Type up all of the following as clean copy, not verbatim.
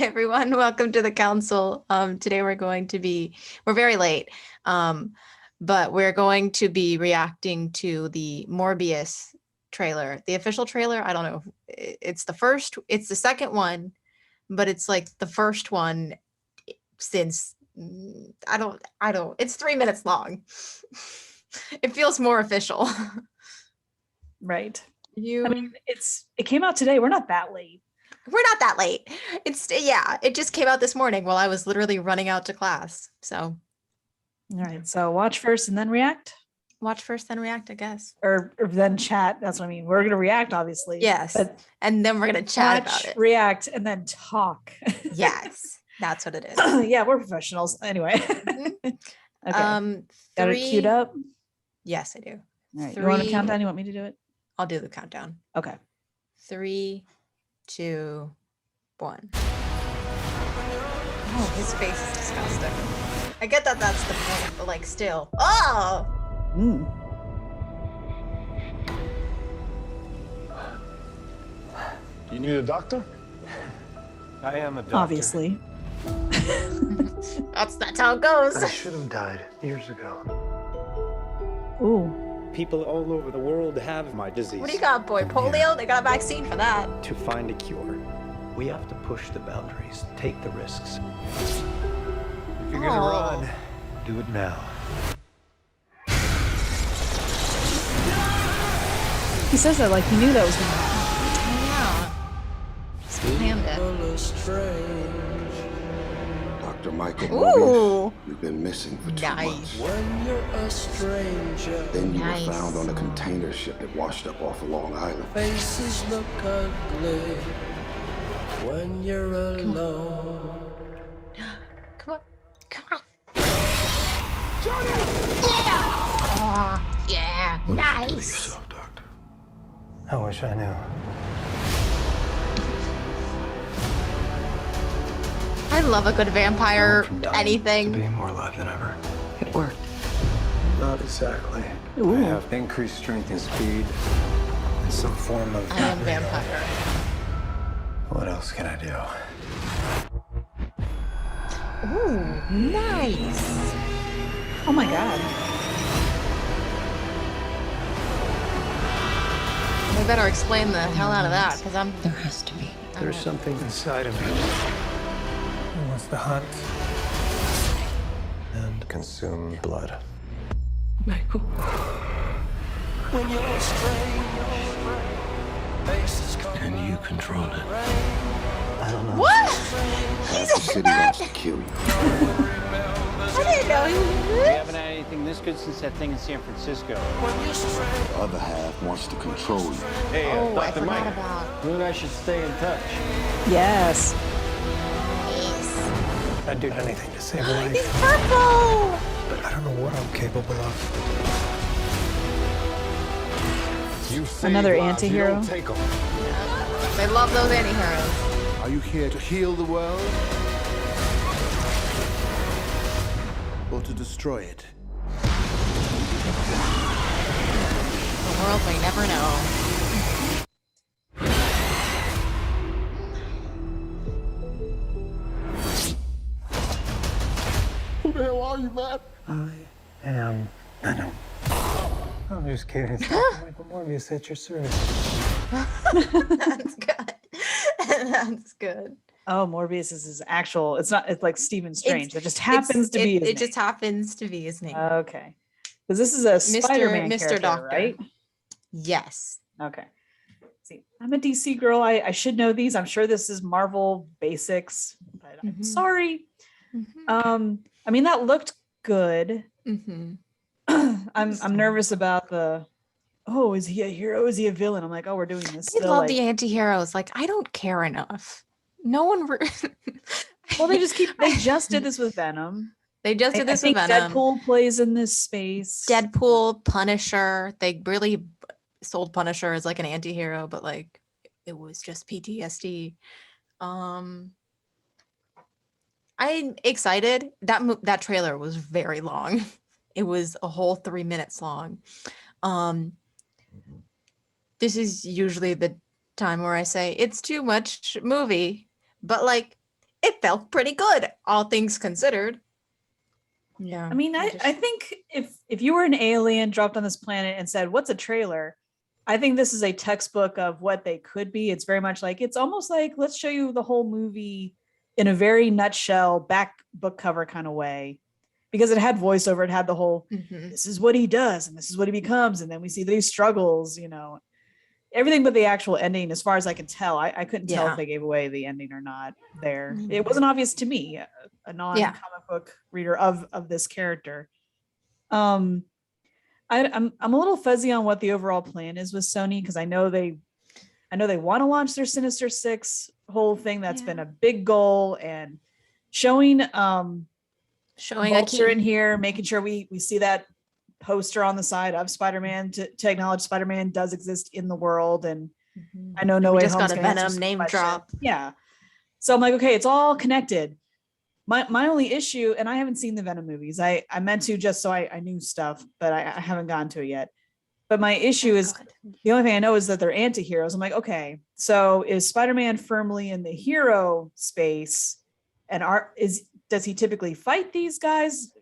everyone, welcome to the council. Today we're very late, but we're going to be reacting to the Morbius trailer, the official trailer. I don't know. It's the second one, but it's like the first one since, it's 3 minutes long. It feels more official. Right. It came out today. We're not that late. We're not that late. It just came out this morning while I was literally running out to class. So, all right. So watch first and then react. Watch first, then react, I guess. Or then chat. That's what I mean. We're gonna react, obviously. Yes. And then we're gonna chat about it. React, and then talk. Yes, that's what it is. Yeah, we're professionals. Anyway. Mm-hmm. Okay. Got it queued up? Yes, I do. All right. You want to count down? You want me to do it? I'll do the countdown. Okay. 3, 2, 1. Oh, his face is disgusting. I get that that's the point, but like still. Oh! You need a doctor? I am a doctor. Obviously. That's how it goes. I should have died years ago. Ooh. People all over the world have my disease. What do you got, boy? Polio? They got a vaccine for that. To find a cure, we have to push the boundaries, take the risks. If you're gonna run, do it now. He says that like he knew that was gonna happen. Just planned it. Dr. Michael Ooh. Morbius, you've been missing for 2 Nice. months. When you're a stranger, Then you Nice. were found on a container ship that washed up off of Long Island. faces look ugly. When you're alone, Come on. Come on. Oh, yeah. What did you do to Nice. yourself, Doctor? I wish I knew. I love a good vampire From dying anything. To being more alive than ever. It worked. Not exactly. Ooh. I have increased strength and speed, and some form of. I am vampire. What else can I do? Ooh, nice. Oh my god. We better explain the hell out of that, because There has to be. There's something inside of me that wants to hunt and consume blood. Michael. when you're a stranger, faces come And you control it. I don't know. What? Half the city wants to kill you. I didn't know he was We haven't had anything this good since that thing in San Francisco. when you're strange. The other half wants to control you. Hey, Oh, I Dr. forgot Mike. about. You and I should stay in touch. Yes. Nice. I'd do anything to save a He's life, purple. but I don't know what I'm capable of. You save Another lives, you anti-hero? don't take 'em. They love those anti-heroes. Are you here to heal the world? Or to destroy it? The world may never know. Who the hell are you, man? I know. I'm just kidding. It's Dr. Michael Morbius at your service. That's good. That's good. Oh, Morbius is his actual. It's like Stephen Strange. It's- That just happens to be his It name. just happens to be his name. Okay. Because this is a Spider-Man Mr. character, Doctor. right? Yes. Okay. See, I'm a DC girl. I should know these. I'm sure this is Marvel basics, but I'm Mhm. sorry. Mm-hmm. I mean, that looked good. Mm-hmm. I'm nervous about the. Oh, is he a hero? Is he a villain? I'm like, oh, we're doing this. I Still, love like, the anti-heroes. Like, I don't care enough. No one. well, they just did this with Venom. They just did I this with think Venom. Deadpool plays in this space. Deadpool, Punisher. They really sold Punisher as like an anti-hero, but like it was just PTSD. I'm excited. That trailer was very long. It was a whole 3 minutes long. This is usually the time where I say it's too much movie, but like it felt pretty good, all things considered. Yeah. I mean, I think if you were an alien dropped on this planet and said, "What's a trailer?" I think this is a textbook of what they could be. It's very much like, it's almost like, let's show you the whole movie in a very nutshell, back book cover kind of way, because it had voiceover. It had the whole, this is what he does and this is what he becomes, and then we see that he struggles. Everything but the actual ending, as far as I can tell. I couldn't tell if they gave away the ending or not there. It wasn't obvious to me, a non-comic book reader of this character. I'm a little fuzzy on what the overall plan is with Sony, because I know they want to launch their Sinister Six whole thing. That's been a big goal, and showing Vulture in here, making sure we see that poster on the side of Spider-Man to acknowledge Spider-Man does exist in the world. And I know No Way just Home's got a gonna answer Venom some name questions. drop. Yeah. So I'm like, okay, it's all connected. My only issue, and I haven't seen the Venom movies. I meant to, just so I knew stuff, but I haven't gotten to it yet. But my issue is, the only thing I know is that they're anti-heroes. I'm like, okay, so is Spider-Man firmly in the hero space? And does he typically fight these guys?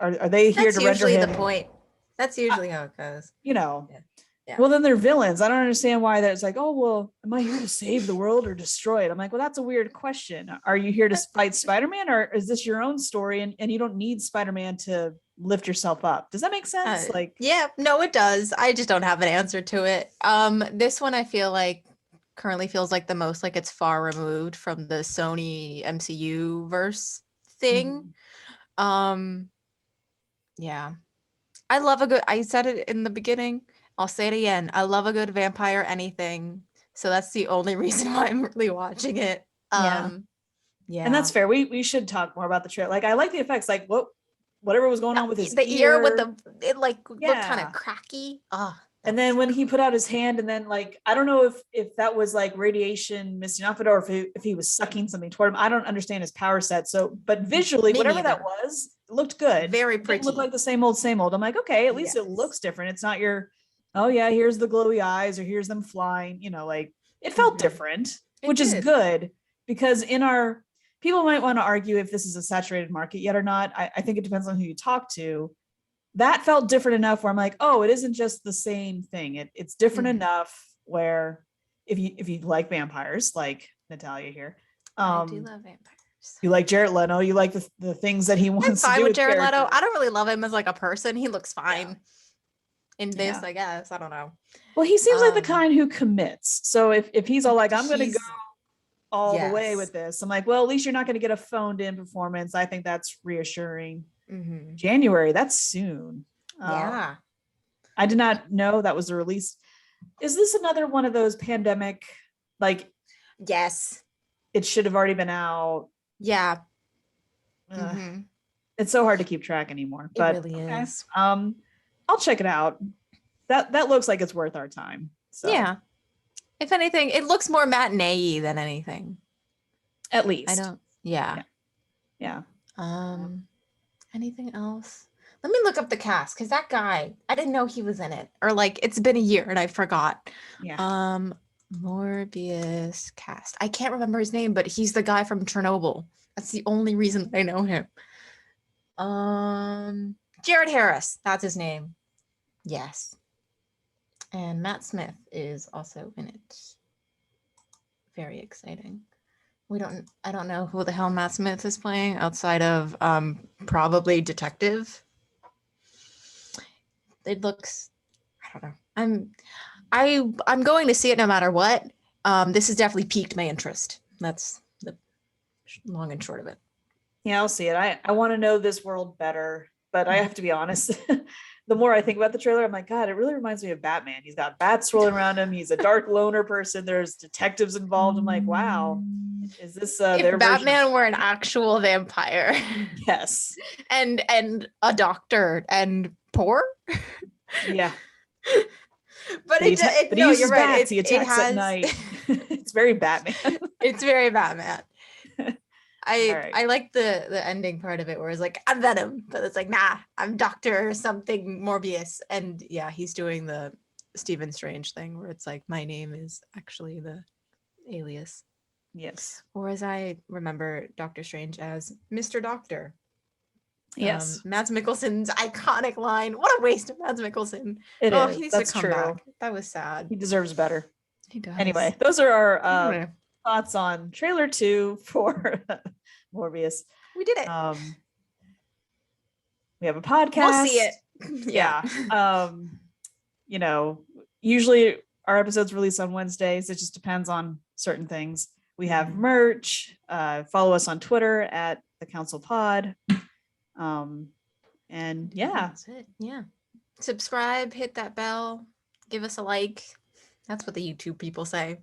Are they here to render him? That's usually the point. That's usually how it goes. Yeah. Well, then they're villains. I don't understand why that's like, oh, well, am I here to save the world or destroy it? I'm like, well, that's a weird question. Are you here to fight Spider-Man, or is this your own story and you don't need Spider-Man to lift yourself up? Does that make sense? No, it does. I just don't have an answer to it. This one I feel like currently feels like the most like it's far removed from the Sony MCU verse thing. Yeah. I said it in the beginning, I'll say it again. I love a good vampire anything. So that's the only reason why I'm really watching it. Yeah. And that's fair. We should talk more about the trailer. Like, I like the effects, like whatever was going on with his ear with it looked kind of cracky. And then when he put out his hand, and then like, I don't know if that was like radiation missing off it, or if he was sucking something toward him. I don't understand his power set. So, but visually, whatever that was, it looked good. Very It pretty. didn't look like the same old. I'm like, okay, at least it looks different. It's not your, oh yeah, here's the glowy eyes, or here's them flying. Like, it felt different, which is good, because people might want to argue if this is a saturated market yet or not. I think it depends on who you talk to. That felt different enough where I'm like, oh, it isn't just the same thing. It's different enough where if you like vampires, like Natalia here, I do love vampires. You like Jared Leto, you like the things that he wants to do with Jared Leto. I don't really love him as like a person. He looks fine in this, Yeah. I guess. I don't know. Well, he seems like the kind who commits. So if he's all like, I'm going to go all the way with this, I'm like, well, at least you're not going to get a phoned in performance. I think that's reassuring. January, that's soon. Yeah. I did not know that was the release. Is this another one of those pandemic, like, yes, it should have already been out? Yeah. It's so hard to keep track anymore, but it really is. I'll check it out. That looks like it's worth our time. So. Yeah. If anything, it looks more matinee than anything. At least. I don't. Yeah. Anything else? Let me look up the cast, because that guy, I didn't know he was in it, or like it's been a year and I forgot. Morbius cast. I can't remember his name, but he's the guy from Chernobyl. That's the only reason I know him. Jared Harris, that's his name. Yes. And Matt Smith is also in it. Very exciting. I don't know who the hell Matt Smith is playing outside of probably detective. It looks, I don't know. I'm going to see it no matter what. This has definitely piqued my interest. That's the long and short of it. Yeah, I'll see it. I want to know this world better, but I have to be honest. The more I think about the trailer, I'm like, God, it really reminds me of Batman. He's got bats rolling around him. He's a dark loner person. There's detectives involved. I'm like, wow, is this their Batman were an actual vampire? Yes. and a doctor and poor. Yeah. But you're right. He attacks at night. It's very Batman. It's very Batman. I like the ending part of it where it's like, I'm Venom, but it's like, nah, I'm Dr. something Morbius. And yeah, he's doing the Stephen Strange thing where it's like, my name is actually the alias. Yes. Or as I remember Doctor Strange as Mr. Doctor. Yes. Mads Mikkelsen's iconic line. What a waste of Mads Mikkelsen. It Oh, is. he needs That's to come true. back. That was sad. He deserves better. He does. Anyway, those are our Anyway, thoughts on trailer 2 for Morbius. we did it. We have a podcast. We'll see it. Yeah. You know, usually our episodes release on Wednesdays. It just depends on certain things. We have merch. Follow us on Twitter at the Council Pod. And yeah, That's it. Yeah. Subscribe, hit that bell, give us a like. That's what the YouTube people say.